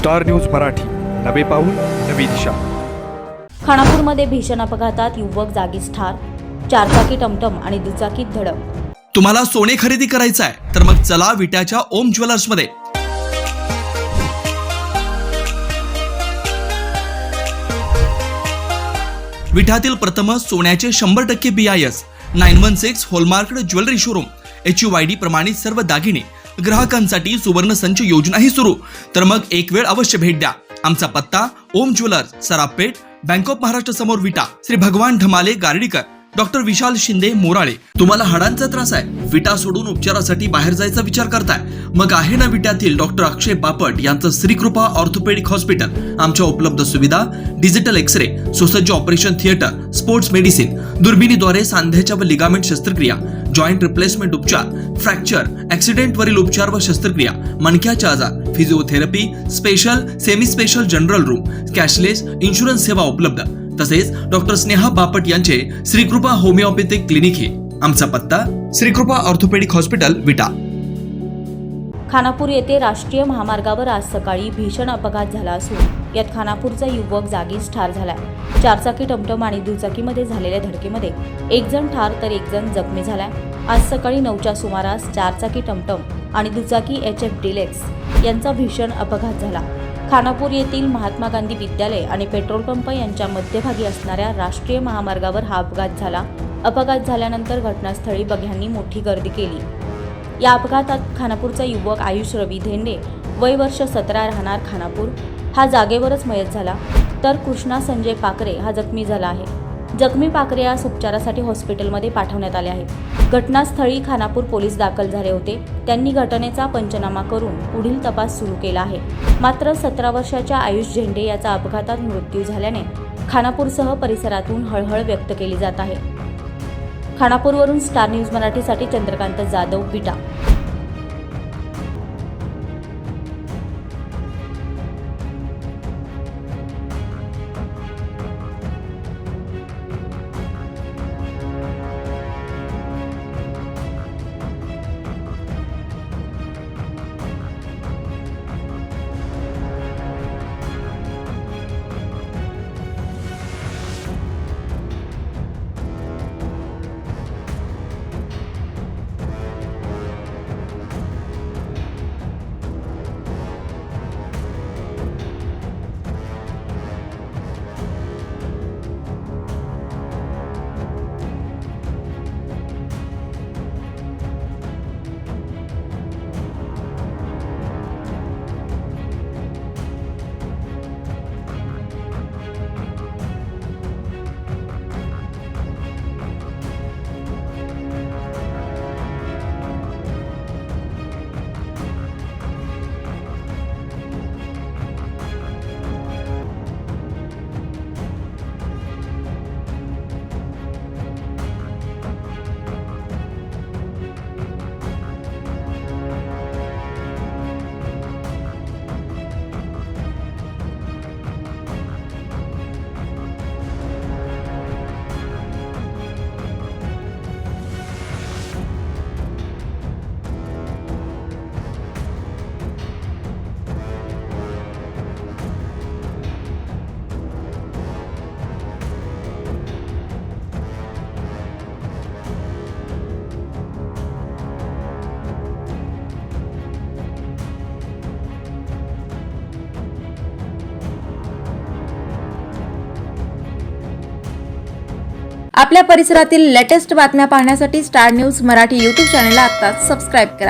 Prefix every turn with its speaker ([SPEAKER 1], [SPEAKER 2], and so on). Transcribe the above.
[SPEAKER 1] Star news Marathi, नवे पाऊल नवी दिशा.
[SPEAKER 2] खानापूरमध्ये भीषण अपघातात युवक जागीच ठार, चारचाकी टमटम आणि दुचाकीत धडक.
[SPEAKER 3] तुम्हाला सोने खरेदी करायचं आहे तर मग चला विट्याच्या ओम ज्वेलर्स मध्ये. विट्यातील प्रथमच सोन्याचे 100% BIS 916 hallmark jewellery showroom. HUID प्रमाणित सर्व दागिने ग्राहकांसाठी सुवर्ण संच योजनाही सुरू. तर मग एक वेळ अवश्य भेट द्या. आमचा पत्ता ओम ज्वेलर्स, सराफपेठ, बँक ऑफ महाराष्ट्र समोर विटा. श्री भगवान ढमाले गार्डीकर, डॉक्टर विशाल शिंदे मोराळे. तुम्हाला हाडांचा त्रास आहे, विटा सोडून उपचारासाठी बाहेर जायचा विचार करताय? मग आहे ना विट्यातील डॉक्टर अक्षय बापट यांचं श्रीकृपा ऑर्थोपेडिक हॉस्पिटल. आमच्या उपलब्ध सुविधा डिजिटल एक्सरे, सुसज्ज ऑपरेशन थिएटर, स्पोर्ट्स मेडिसिन, दुर्बिणीद्वारे सांध्याच्या व लिगामेंट शस्त्रक्रिया, जॉईंट रिप्लेसमेंट उपचार, फ्रॅक्चर, ऍक्सिडेंट वरील उपचार व शस्त्रक्रिया, मणक्याचे आजार, physiotherapy, special, semi special general room, cashless insurance सेवा उपलब्ध. तसेच डॉक्टर स्नेहा बापट यांचे श्रीकृपा होमिओपॅथिक क्लिनिक हे. आमचा पत्ता श्रीकृपा ऑर्थोपेडिक हॉस्पिटल विटा.
[SPEAKER 2] खानापूर येथे राष्ट्रीय महामार्गावर आज सकाळी भीषण अपघात झाला असून यात खानापूरचा युवक जागीच ठार झालाय. चारचाकी टमटम आणि दुचाकीमध्ये झालेल्या धडकेमध्ये एक जण ठार तर एक जण जखमी झालाय. आज सकाळी 9च्या सुमारास चारचाकी टमटम आणि दुचाकी HF डिलेक्स यांचा भीषण अपघात झाला. खानापूर येथील महात्मा गांधी विद्यालय आणि पेट्रोल पंप यांच्या मध्यभागी असणाऱ्या राष्ट्रीय महामार्गावर हा अपघात झाला. अपघात झाल्यानंतर घटनास्थळी बघ्यांनी मोठी गर्दी केली. या अपघातात खानापूरचा युवक आयुष रवी धेंडे, वय वर्ष 17, राहणार खानापूर, हा जागेवरच मयत झाला. तर कृष्णा संजय पाकरे हा जखमी झाला आहे. जखमी पाकरे यास उपचारासाठी हॉस्पिटलमध्ये पाठवण्यात आले आहे. घटनास्थळी खानापूर पोलीस दाखल झाले होते. त्यांनी घटनेचा पंचनामा करून पुढील तपास सुरू केला आहे. मात्र 17 वर्षाच्या आयुष झेंडे याचा अपघातात मृत्यू झाल्याने खानापूरसह परिसरातून हळहळ व्यक्त केली जात आहे. खानापूरवरून स्टार न्यूज मराठीसाठी चंद्रकांत जाधव, विटा.
[SPEAKER 4] आपल्या परिसरातील लेटेस्ट बातम्या पाहण्यासाठी स्टार न्यूज मराठी YouTube चॅनलला आत्ताच सबस्क्राईब करा.